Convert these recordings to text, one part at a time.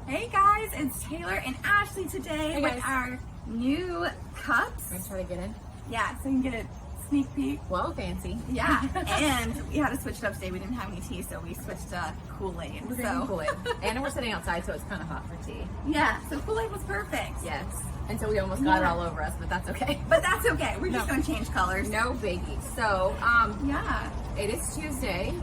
Hey guys, it's Taylor and Ashley today Hey with guys. our new cups. I'm trying to get in. Yeah, so you can get a sneak peek. Well, fancy. Yeah, and we had to switch it up today. We didn't have any tea, so we switched to Kool-Aid. We're drinking Kool-Aid. And we're sitting outside, so it's kind of hot for tea. Yeah, so Kool-Aid was perfect. Yes. And so we almost got it all over us, but that's okay. But that's okay. We're just No. going to change colors. No biggie. So, Yeah. it is Tuesday.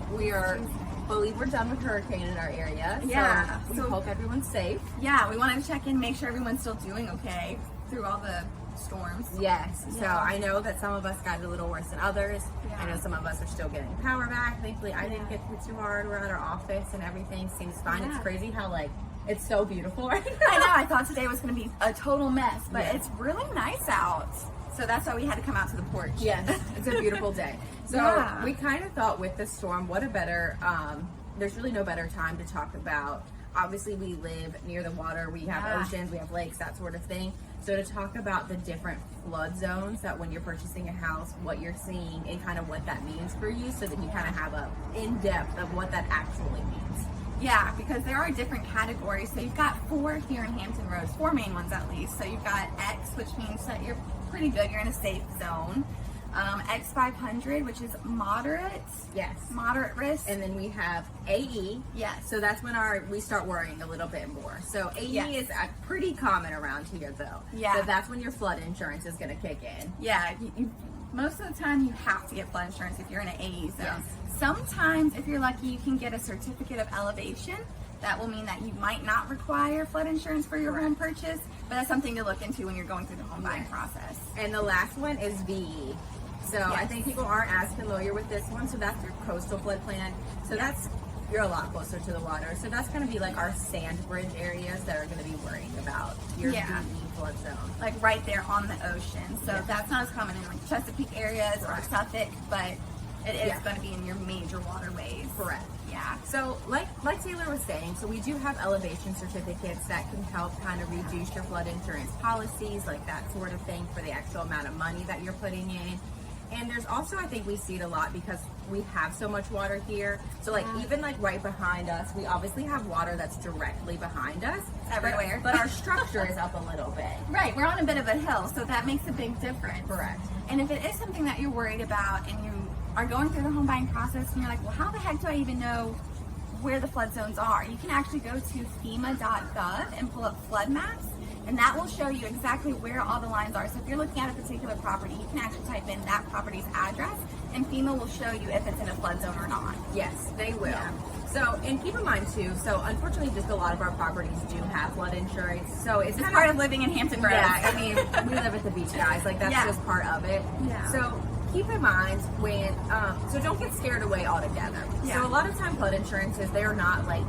Believe we're done with hurricane in our area. Yeah. So we So- hope everyone's safe. Yeah, we wanted to check in, make sure everyone's still doing okay through all the storms. Yes. So Yeah. I know that some of us got it a little worse than others. Yeah. I know some of us are still getting power back. Thankfully, I didn't get hit too hard. We're at our office and everything seems fine. Yeah. It's crazy how it's so beautiful right I now. know, I thought today was going to be a total mess, but Yeah. it's really nice out. So that's why we had to come out to the porch. Yes, it's a beautiful day. So Yeah. we kind of thought with the storm, what a better, there's really no better time to talk about. Obviously, we live near the water, we have Yeah. oceans, we have lakes, that sort of thing. So to talk about the different flood zones that when you're purchasing a house, what you're seeing and kind of what that means for you so that you kind of have a in-depth of what that actually means. Yeah, because there are different categories. So you've got 4 here in Hampton Roads, 4 main ones at least. So you've got X, which means that you're pretty good, you're in a safe zone. X500, which is moderate risk. And then we have AE. Yes. So that's when we start worrying a little bit more. So AE Yes. is pretty common around here though. Yeah. So that's when your flood insurance is going to kick in. Yeah, most of the time you have to get flood insurance if you're in an AE zone. Yes. Sometimes, if you're lucky, you can get a certificate of elevation. That will mean that you might not require flood insurance for your home purchase, but that's something to look into when you're going through the home buying process. And the last one is VE. So I Yes. think people aren't as familiar with this one. So that's your coastal flood plan. So you're a lot closer to the water. So that's going to be like our sand bridge areas that are going to be worrying about your Yeah. VE flood zone. Like right there on the ocean. So Yeah. that's not as common in like Chesapeake areas or Suffolk, but it is Yeah. going to be in your major waterways. Correct. Yeah. So like Taylor was saying, so we do have elevation certificates that can help kind of reduce your flood insurance policies, like that sort of thing for the actual amount of money that you're putting in. And there's also, I think we see it a lot because we have so much water here. So like even like right behind us, we obviously have water that's directly behind us. Everywhere. But our structure is up a little bit. Right, we're on a bit of a hill, so that makes a big difference. Correct. And if it is something that you're worried about and you are going through the home buying process and you're like, well, how the heck do I even know where the flood zones are? You can actually go to FEMA.gov and pull up flood maps, and that will show you exactly where all the lines are. So if you're looking at a particular property, you can actually type in that property's address, and FEMA will show you if it's in a flood zone or not. Yes, they will. Yeah. So, and keep in mind too, so unfortunately just a lot of our properties do have flood insurance. So it's It's kind part of living in Hampton Roads. Yeah, I mean, we live at the beach, guys. Like, that's Yeah. just part of it. Yeah. So keep in mind when, so don't get scared away altogether. Yeah. So a lot of time flood insurances, they are not like,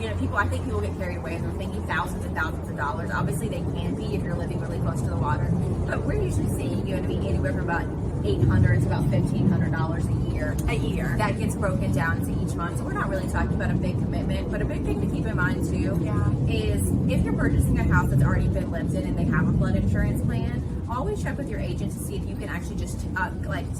I think people get carried away and they're thinking thousands and thousands of dollars. Obviously they can be if you're living really close to the water. But we're usually seeing you to be anywhere from about $800 to about $1,500 a year. A year. That gets broken down to each month. So we're not really talking about a big commitment, but a big thing to keep in mind too is if you're purchasing a house that's already been lived in and they have a flood insurance plan, always check with your agent to see if you can actually just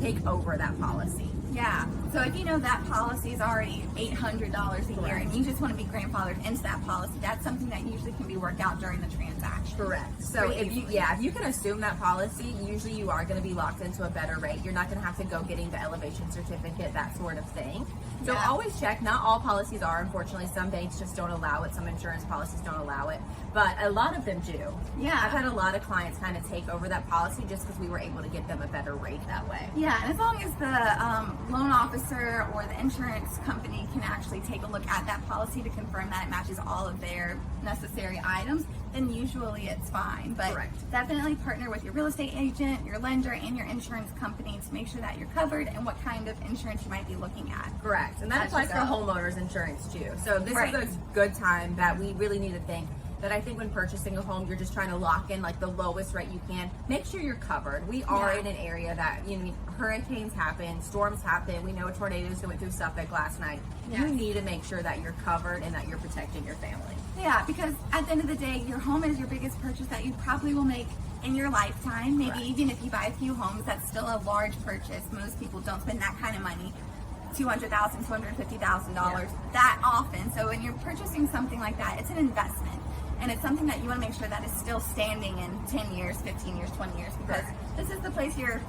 take over that policy. Yeah. So if you know that policy is already $800 a year Correct. and you just want to be grandfathered into that policy, that's something that usually can be worked out during the transaction. Correct. So Pretty if easily. if you can assume that policy, usually you are going to be locked into a better rate. You're not going to have to go getting the elevation certificate, that sort of thing. So Yeah. always check. Not all policies are, unfortunately. Some banks just don't allow it. Some insurance policies don't allow it, but a lot of them do. Yeah. I've had a lot of clients kind of take over that policy just because we were able to get them a better rate that way. Yeah, and as long as the loan officer or the insurance company can actually take a look at that policy to confirm that it matches all of their necessary items, then usually it's fine. But Correct. definitely partner with your real estate agent, your lender, and your insurance company to make sure that you're covered and what kind of insurance you might be looking at. Correct. And that As applies you for go. homeowners insurance too. So this Right. is a good time that we really need to think that I think when purchasing a home, you're just trying to lock in like the lowest rate you can. Make sure you're covered. We are Yeah. in an area that, hurricanes happen, storms happen. We know tornadoes went through Suffolk last night. Yes. You need to make sure that you're covered and that you're protecting your family. Yeah, because at the end of the day, your home is your biggest purchase that you probably will make in your lifetime. Maybe Correct. even if you buy a few homes, that's still a large purchase. Most people don't spend that kind of money. $200,000, $250,000 that often. So when you're purchasing something like that, it's an investment. And it's something that you want to make sure that is still standing in 10 years, 15 years, 20 years, because this is the place you're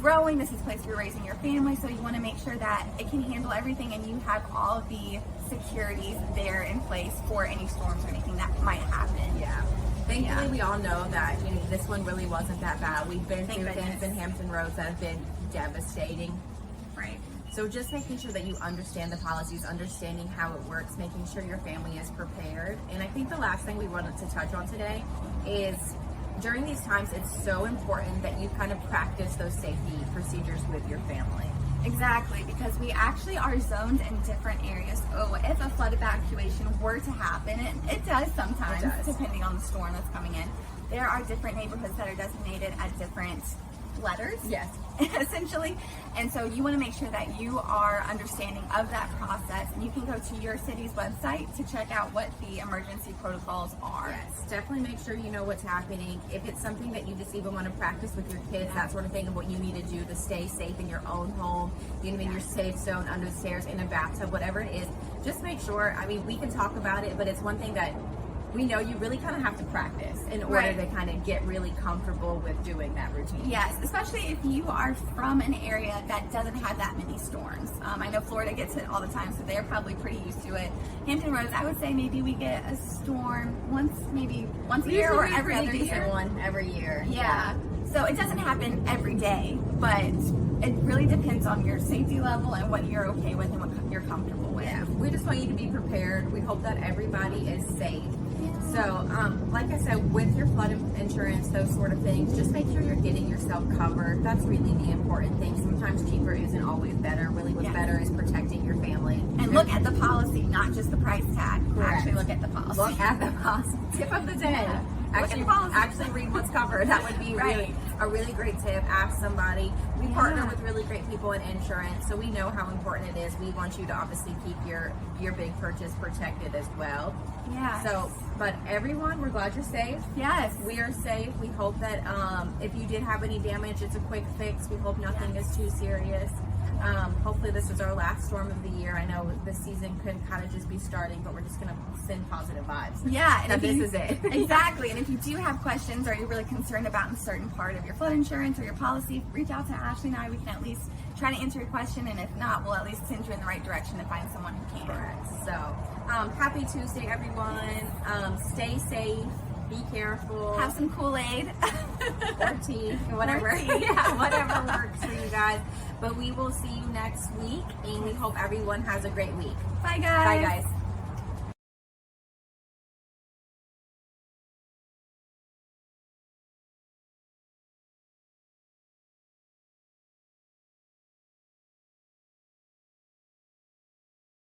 growing, this is the place you're raising your family, so you want to make sure that it can handle everything and you have all of the securities there in place for any storms or anything that might happen. Yeah. Thankfully, we all know that this one really wasn't that bad. We've been Thank through goodness. things in Hampton Roads that have been devastating. Right. So just making sure that you understand the policies, understanding how it works, making sure your family is prepared. And I think the last thing we wanted to touch on today is during these times, it's so important that you kind of practice those safety procedures with your family. Exactly, because we actually are zoned in different areas. So if a flood evacuation were to happen, it does sometimes, It does. depending on the storm that's coming in. There are different neighborhoods that are designated at different letters. Yes. Essentially. And so you want to make sure that you are understanding of that process, and you can go to your city's website to check out what the emergency protocols are. Yes, definitely make sure you know what's happening. If it's something that you just even want to practice with your kids, that sort of thing, of what you need to do to stay safe in your own home, in your safe zone, under the stairs, in a bathtub, whatever it is, just make sure. I mean, we can talk about it, but it's one thing that we know you really kind of have to practice in order Right. to kind of get really comfortable with doing that routine. Yes, especially if you are from an area that doesn't have that many storms. I know Florida gets it all the time, so they're probably pretty used to it. Hampton Roads, I would say maybe we get a storm once a year or every other year. One every year. Yeah. So it doesn't happen every day, but it really depends on your safety level and what you're okay with and what you're comfortable with. Yeah, we just want you to be prepared. We hope that everybody is safe. So, like I said, with your flood insurance, those sort of things, just make sure you're getting yourself covered. That's really the important thing. Sometimes cheaper isn't always better. Really, what's better is protecting your family. And look at the policy, not just the price tag. Correct. Actually look at the policy. Look at the policy. Tip of the day. Yeah. Look at the policy. Actually read what's covered. That would be Right. a really great tip. Ask somebody. We partner with really great people in insurance, so we know how important it is. We want you to obviously keep your big purchase protected as well. Yeah. So, but everyone, we're glad you're safe. Yes. We are safe. We hope that if you did have any damage, it's a quick fix. We hope nothing is too serious. Hopefully this is our last storm of the year. I know this season could kind of just be starting, but we're just going to send positive vibes. Yeah, and That if this is it. Exactly. And if you do have questions or you're really concerned about a certain part of your flood insurance or your policy, reach out to Ashley and I. We can at least try to answer your question, and if not, we'll at least send you in the right direction to find someone who can. Correct. So, happy Tuesday, everyone. Stay safe. Be careful. Have some Kool-Aid. or tea, whatever. Or tea. Yeah, whatever works for you guys. But we will see you next week, and we hope everyone has a great week. Bye, guys. Bye, guys.